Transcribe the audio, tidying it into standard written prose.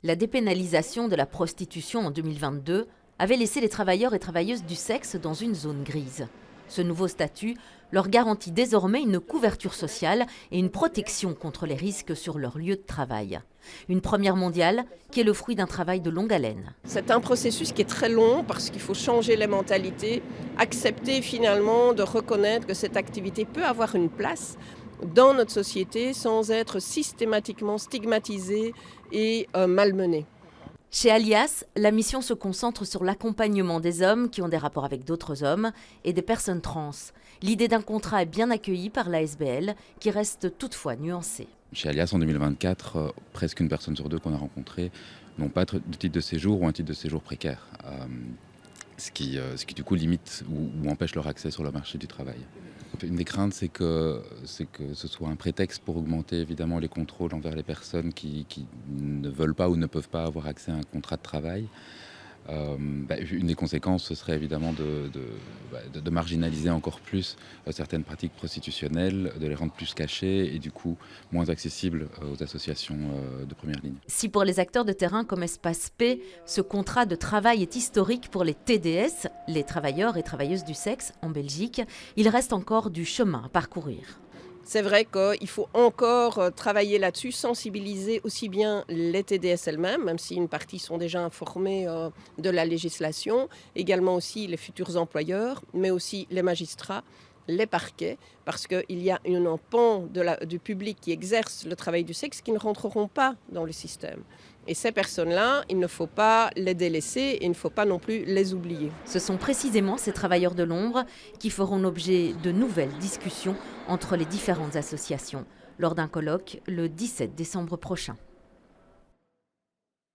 La dépénalisation de la prostitution en 2022 avait laissé les travailleurs et travailleuses du sexe dans une zone grise. Ce nouveau statut leur garantit désormais une couverture sociale et une protection contre les risques sur leur lieu de travail. Une première mondiale qui est le fruit d'un travail de longue haleine. C'est un processus qui est très long parce qu'il faut changer les mentalités, accepter finalement de reconnaître que cette activité peut avoir une place dans notre société sans être systématiquement stigmatisée et malmenée. Chez Alias, la mission se concentre sur l'accompagnement des hommes qui ont des rapports avec d'autres hommes et des personnes trans. L'idée d'un contrat est bien accueillie par l'ASBL, qui reste toutefois nuancée. Chez Alias, en 2024, presque une personne sur deux qu'on a rencontrée n'ont pas de titre de séjour ou un titre de séjour précaire, ce qui du coup limite ou empêche leur accès sur le marché du travail. Une des craintes, c'est que ce soit un prétexte pour augmenter évidemment les contrôles envers les personnes qui ne veulent pas ou ne peuvent pas avoir accès à un contrat de travail. Une des conséquences, ce serait évidemment de marginaliser encore plus certaines pratiques prostitutionnelles, de les rendre plus cachées et du coup moins accessibles aux associations de première ligne. Si pour les acteurs de terrain comme Espace P, ce contrat de travail est historique pour les TDS, les travailleurs et travailleuses du sexe en Belgique, il reste encore du chemin à parcourir. C'est vrai qu'il faut encore travailler là-dessus, sensibiliser aussi bien les TDS elles-mêmes, même si une partie sont déjà informées de la législation, également aussi les futurs employeurs, mais aussi les magistrats, les parquets, parce qu'il y a un pan du public qui exerce le travail du sexe qui ne rentreront pas dans le système. Et ces personnes-là, il ne faut pas les délaisser et il ne faut pas non plus les oublier. Ce sont précisément ces travailleurs de l'ombre qui feront l'objet de nouvelles discussions entre les différentes associations lors d'un colloque le 17 décembre prochain.